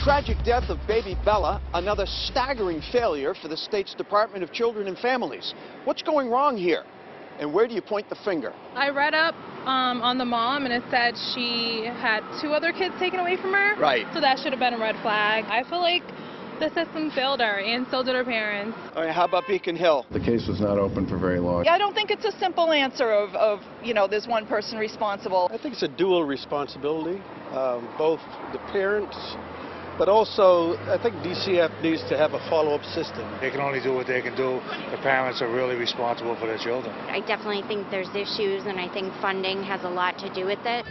Tragic death of baby Bella, another staggering failure for the state's Department of Children and Families. What's going wrong here? And where do you point the finger? I read up on the mom, and it said she had 2 other kids taken away from her. Right. So that should have been a red flag. I feel like the system failed her, and so did her parents. All right, how about Beacon Hill? The case was not open for very long. I don't think it's a simple answer of there's one person responsible. I think it's a dual responsibility, both the parents, but also I think DCF needs to have a follow-up system. They can only do what they can do. The parents are really responsible for their children. I definitely think there's issues, and I think funding has a lot to do with it.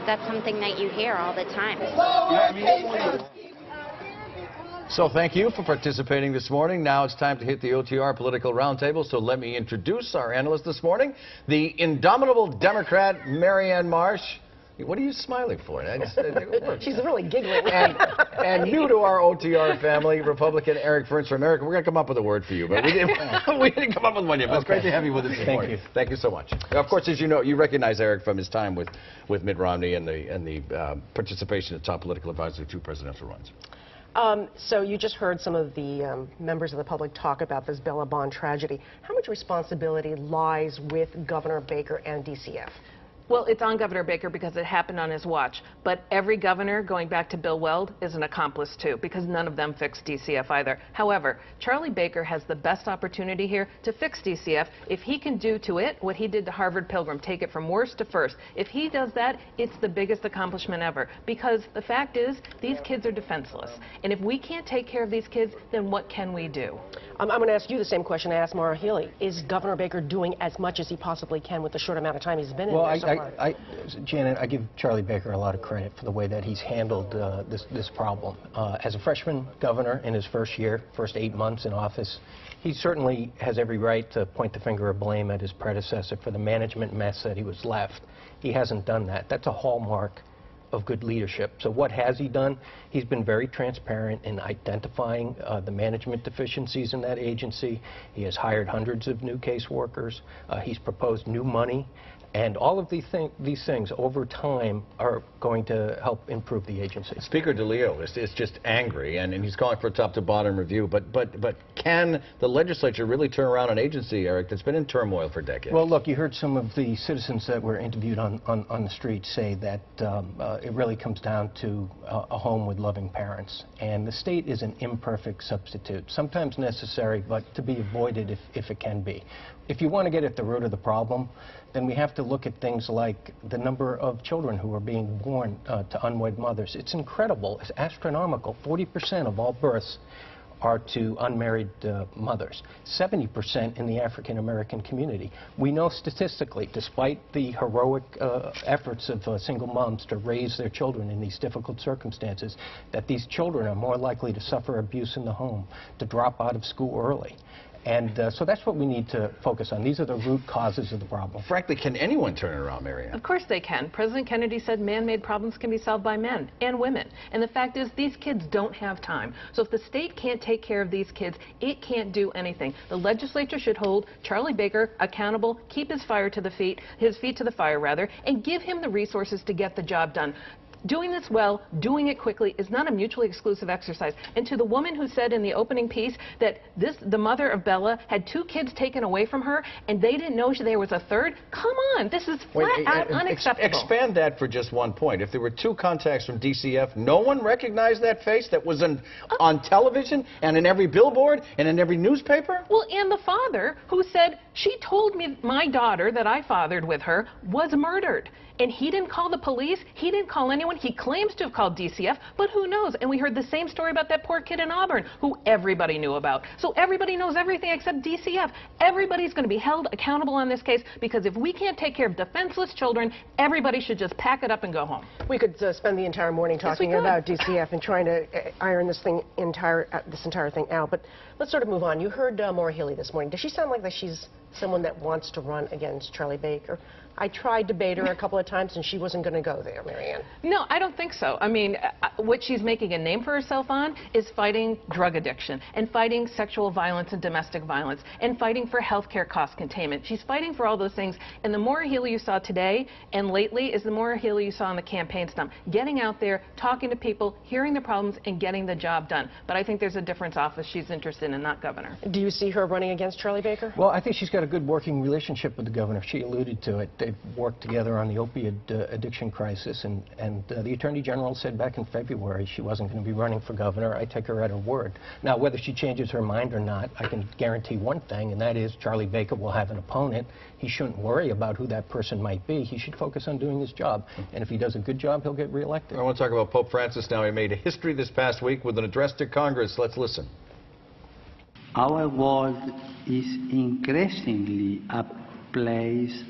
That's something that you hear all the time. So thank you for participating this morning. Now it's time to hit the OTR Political Roundtable. So let me introduce our analyst this morning, the indomitable Democrat, Marianne Marsh. What are you smiling for? She's really giggling. And new to our OTR family, Republican Eric Fernstrom. Eric, we're going to come up with a word for you, but we didn't come up with one yet. But it's great to have you with us this morning. Thank you so much. Of course, as you know, you recognize Eric from his time with Mitt Romney and the participation at top political advisor to 2 presidential runs. So you just heard some of the members of the public talk about this Bella Bond tragedy. How much responsibility lies with Governor Baker and DCF? Well, it's on Governor Baker because it happened on his watch. But every governor, going back to Bill Weld, is an accomplice too, because none of them fixed DCF either. However, Charlie Baker has the best opportunity here to fix DCF if he can do to it what he did to Harvard Pilgrim, take it from worst to first. If he does that, it's the biggest accomplishment ever. Because the fact is, these kids are defenseless. And if we can't take care of these kids, then what can we do? I'm going to ask you the same question I asked Maura Healey. Is Governor Baker doing as much as he possibly can with the short amount of time he's been in there so far? Janet, I give Charlie Baker a lot of credit for the way that he's handled this problem. As a freshman governor in his first year, first 8 months in office, he certainly has every right to point the finger of blame at his predecessor for the management mess that he was left. He hasn't done that. That's a hallmark of good leadership. So what has he done? He's been very transparent in identifying the management deficiencies in that agency. He has hired hundreds of new caseworkers. He's proposed new money. And all of these things over time are going to help improve the agency. Speaker DeLeo is just angry, and he's calling for a top-to-bottom review. But can the legislature really turn around an agency, Eric, that's been in turmoil for decades? Well, look, you heard some of the citizens that were interviewed on the street say that it really comes down to a home with loving parents. And the state is an imperfect substitute, sometimes necessary, but to be avoided if it can be. If you want to get at the root of the problem, then we have to look at things like the number of children who are being born to unwed mothers. It's incredible. It's astronomical. 40% of all births are to unmarried mothers, 70% in the African American community. We know statistically, despite the heroic efforts of single moms to raise their children in these difficult circumstances, that these children are more likely to suffer abuse in the home, to drop out of school early. And so that's what we need to focus on. These are the root causes of the problem. Frankly, can anyone turn it around, Marianne? Of course they can. President Kennedy said man-made problems can be solved by men and women. And the fact is, these kids don't have time. So if the state can't take care of these kids, it can't do anything. The legislature should hold Charlie Baker accountable, keep his feet to the fire rather, and give him the resources to get the job done. Doing this well, doing it quickly, is not a mutually exclusive exercise. And to the woman who said in the opening piece that the mother of Bella had 2 kids taken away from her and they didn't know there was a third, come on, this is flat out unacceptable. Expand that for just one point. If there were 2 contacts from DCF, no one recognized that face that was on television and in every billboard and in every newspaper? Well, and the father who said, she told me my daughter that I fathered with her was murdered. And he didn't call the police. He didn't call anyone. He claims to have called DCF, but who knows? And we heard the same story about that poor kid in Auburn, who everybody knew about. So everybody knows everything except DCF. Everybody's going to be held accountable on this case, because if we can't take care of defenseless children, everybody should just pack it up and go home. We could spend the entire morning talking about DCF and trying to iron this entire thing out. But let's sort of move on. You heard Maura Healey this morning. Does she sound like that she's someone that wants to run against Charlie Baker? I tried to bait her a couple of times, and she wasn't going to go there, Marianne. No, I don't think so. I mean, what she's making a name for herself on is fighting drug addiction and fighting sexual violence and domestic violence and fighting for health care cost containment. She's fighting for all those things. And the Maura Healey you saw today and lately is the Maura Healey you saw on the campaign stump. Getting out there, talking to people, hearing the problems, and getting the job done. But I think there's a different office she's interested in, not governor. Do you see her running against Charlie Baker? Well, I think she's got a good working relationship with the governor. She alluded to it. They've worked together on the opioid addiction crisis, and the Attorney General said back in February she wasn't going to be running for governor. I take her at her word. Now, whether she changes her mind or not, I can guarantee one thing, and that is Charlie Baker will have an opponent. He shouldn't worry about who that person might be. He should focus on doing his job, and if he does a good job, he'll get reelected. I want to talk about Pope Francis now. He made history this past week with an address to Congress. Let's listen. Our world is increasingly a place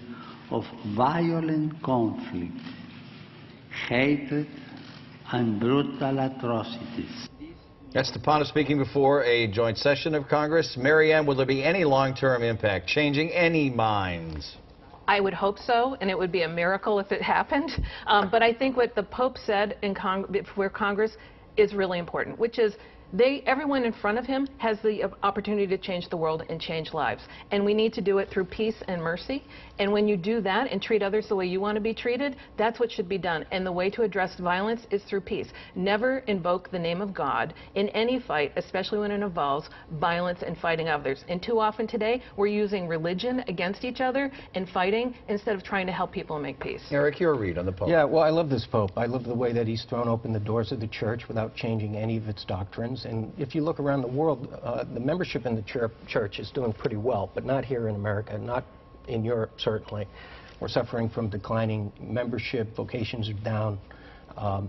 of violent conflict, hatred, and brutal atrocities. That's the Pontiff speaking before a joint session of Congress. Marianne, will there be any long-term impact, changing any minds? I would hope so, and it would be a miracle if it happened. But I think what the Pope said in before Congress is really important, which is everyone in front of him has the opportunity to change the world and change lives. And we need to do it through peace and mercy. And when you do that and treat others the way you want to be treated, that's what should be done. And the way to address violence is through peace. Never invoke the name of God in any fight, especially when it involves violence and fighting others. And too often today, we're using religion against each other and fighting instead of trying to help people and make peace. Eric, your read on the Pope. Yeah, well, I love this Pope. I love the way that he's thrown open the doors of the church without changing any of its doctrines. And if you look around the world, the membership in the church is doing pretty well, but not here in America, not in Europe, certainly. We're suffering from declining membership, vocations are down.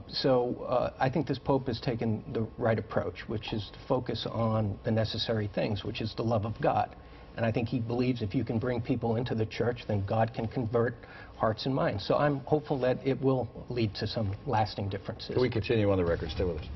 So I think this Pope has taken the right approach, which is to focus on the necessary things, which is the love of God. And I think he believes if you can bring people into the church, then God can convert hearts and minds. So I'm hopeful that it will lead to some lasting differences. Can we continue on the record? Stay with us.